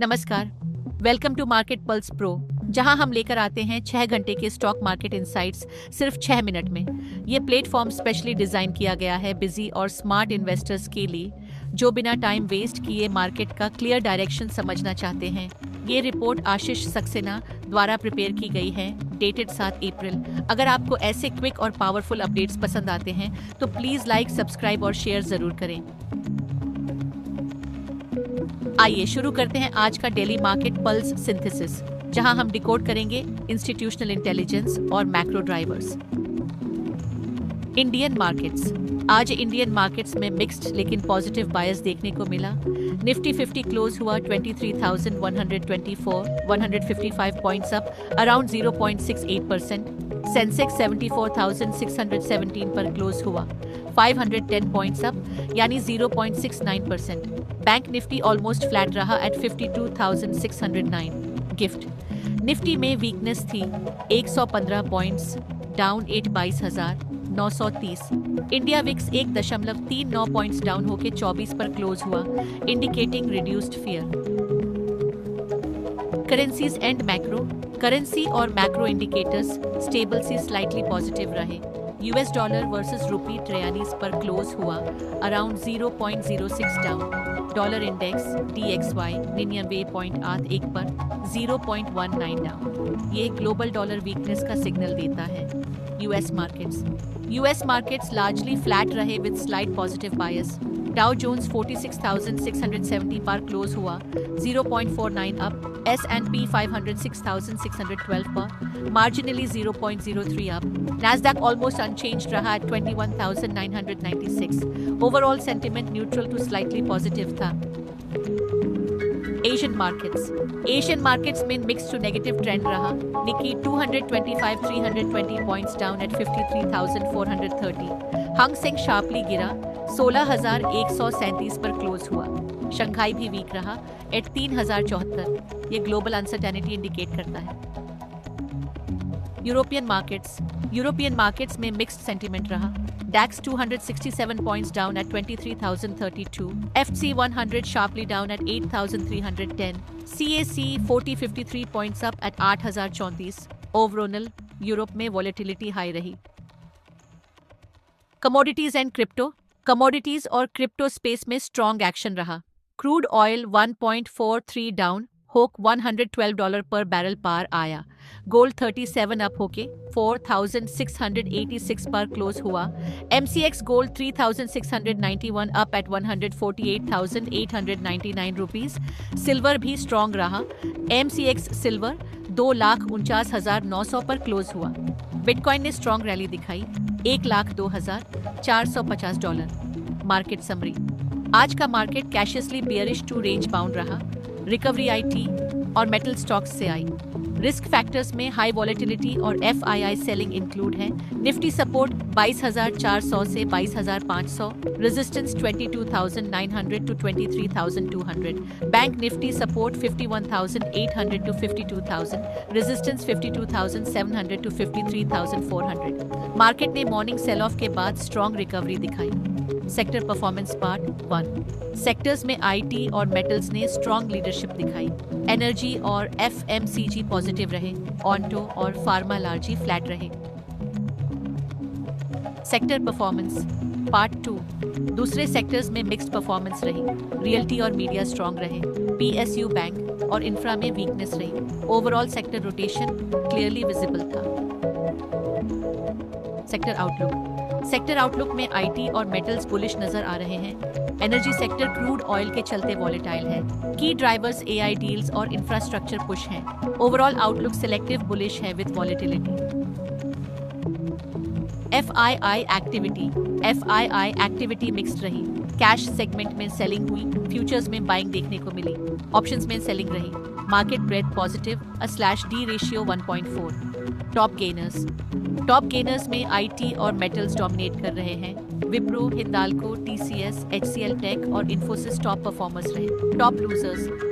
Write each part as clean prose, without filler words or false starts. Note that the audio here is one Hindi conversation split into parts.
नमस्कार, welcome to market pulse pro, जहां हम लेकर आते हैं 6 घंटे के स्टॉक मार्केट इनसाइट्स सिर्फ 6 मिनट में। ये प्लेटफॉर्म स्पेशली डिजाइन किया गया है बिजी और स्मार्ट इन्वेस्टर्स के लिए, जो बिना टाइम वेस्ट किए मार्केट का क्लियर डायरेक्शन समझना चाहते हैं। ये रिपोर्ट आशीष सक्सेना द्वारा प्रिपेयर की गई है, डेटेड 7 अप्रैल। अगर आपको ऐसे क्विक और पावरफुल अपडेट्स पसंद आते हैं तो प्लीज लाइक, सब्सक्राइब और शेयर जरूर करें। आइए शुरू करते हैं आज का डेली मार्केट पल्स सिंथेसिस, जहां हम डिकोड करेंगे इंस्टीट्यूशनल इंटेलिजेंस और मैक्रो ड्राइवर्स। Indian markets. आज इंडियन मार्केट्स में मिक्स्ड लेकिन पॉजिटिव बायस देखने को मिला। निफ्टी 50 क्लोज हुआ 23,124, 155 पॉइंट्स अप, अराउंड 0.68%। सेंसेक्स 74,617 पर क्लोज हुआ, 510 पॉइंट्स अप, यानी 0.69%। बैंक निफ्टी ऑलमोस्ट फ्लैट रहा एट 52,609। गिफ्ट निफ्टी में वीकनेस थी, 115 points down 22,930। India VIX 1.39 points down होकर 24 पर क्लोज हुआ, indicating reduced fear. Currencies and macro. Currency और मैक्रो इंडिकेटर्स स्टेबल से स्लाइटली पॉजिटिव रहे। यूएस डॉलर वर्सेस रुपी 43 पर क्लोज हुआ, around 0.06 down. Dollar index DXY 99.81 पर 0.19 डाउन। ये ग्लोबल डॉलर वीकनेस का सिग्नल देता है। यूएस मार्केट्स लार्जली फ्लैट रहे with slight positive bias. Dow Jones 46,670 पर क्लोज हुआ, 0.49 अप। S&P 500 6,612 पर, marginally 0.03 up. Nasdaq almost unchanged रहा at 21,996. Overall sentiment neutral to slightly positive था। Asian markets में mixed to negative trend रहा। Nikkei 225, 320 points down at 53,430. Hang Seng sharply गिरा, 16,137 पर क्लोज हुआ। शंघाई भी वीक रहा एट 3,074। ये ग्लोबल अनसर्टेनिटी इंडिकेट करता है। यूरोपियन मार्केट्स में मिक्स्ड सेंटीमेंट रहा। DAX 267 points down at 23,032। FTSE 100 sharply down at 8,310। CAC 53 points up at 8,034। Overall Europe में वॉलेटिलिटी हाई रही। Commodities and crypto. कमोडिटीज और क्रिप्टो स्पेस में स्ट्रॉन्ग एक्शन रहा। क्रूड ऑयल 1.43 डाउन होक $112 पर बैरल पार आया। गोल्ड 37 अप होके 4,686 पर क्लोज हुआ। MCX gold 3,691 up at 148,899 rupees. Silver भी स्ट्रॉन्ग रहा। MCX सिल्वर 2,49,900 पर क्लोज हुआ। बिटकॉइन ने स्ट्रॉन्ग रैली दिखाई, 1,02,450 डॉलर। Market summary. आज का market cautiously bearish to range bound रहा। रिकवरी IT और मेटल स्टॉक्स से आई। रिस्क फैक्टर्स में हाई वॉलेटिलिटी और FII सेलिंग इंक्लूड है। निफ्टी सपोर्ट 22,400 से 22,500, resistance 22,900 to 23,200। Bank Nifty support 51,800 to 52,000, resistance 52,700 to 53,400। Market ने मॉर्निंग सेल ऑफ के बाद स्ट्रॉन्ग रिकवरी दिखाई। Sector performance part 1। सेक्टर्स में IT और मेटल्स ने स्ट्रॉन्ग लीडरशिप दिखाई। एनर्जी और FMCG पॉजिटिव रहे। ऑन्टो और फार्मा लार्जी फ्लैट रहे। Sector performance part 2। दूसरे सेक्टर्स में मिक्स्ड परफॉर्मेंस रही। रियल्टी और मीडिया स्ट्रॉन्ग रहे। PSU बैंक और इंफ्रा में वीकनेस रही। Overall sector rotation clearly visible था। सेक्टर आउटलुक में IT और मेटल्स बुलिश नजर आ रहे हैं। एनर्जी सेक्टर क्रूड ऑयल के चलते वॉलेटाइल है। की ड्राइवर्स AI डील्स और इंफ्रास्ट्रक्चर पुश हैं। ओवरऑल आउटलुक सिलेक्टिव बुलिश है with volatility. FII activity mixed रही। कैश सेगमेंट में सेलिंग हुई, फ्यूचर्स में बाइंग देखने को मिली, ऑप्शंस में सेलिंग रही। Market breadth positive, /D ratio 1.4। Top gainers में IT और मेटल्स डोमिनेट कर रहे हैं। Wipro, Hindalco, TCS, HCL tech और इन्फोसिस टॉप परफॉर्मर्स रहे।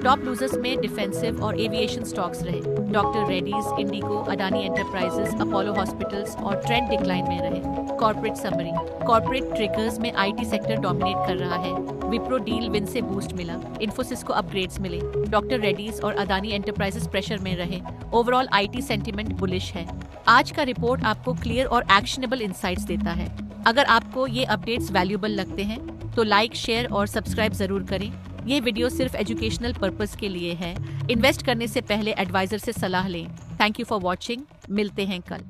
टॉप लूजर्स में डिफेंसिव और एविएशन स्टॉक्स रहे। Doctor Reddy's, Indigo, Adani enterprises, Apollo hospitals और ट्रेंड डिक्लाइन में रहे। Corporate summary. कॉर्पोरेट ट्रिगर्स में आईटी सेक्टर डोमिनेट कर रहा है। विप्रो डील विन से बूस्ट मिला, इन्फोसिस को अपग्रेड्स मिले, डॉक्टर रेड्डीज और अदानी एंटरप्राइजेस प्रेशर में रहे। ओवरऑल आईटी सेंटिमेंट बुलिश है। आज का रिपोर्ट आपको क्लियर और एक्शनेबल इंसाइट्स देता है। अगर आपको ये अपडेट्स वैल्यूएबल लगते हैं तो लाइक, शेयर और सब्सक्राइब जरूर करें। ये वीडियो सिर्फ एजुकेशनल पर्पस के लिए है। इन्वेस्ट करने से पहले एडवाइजर से सलाह लें। Thank you for watching. मिलते हैं कल।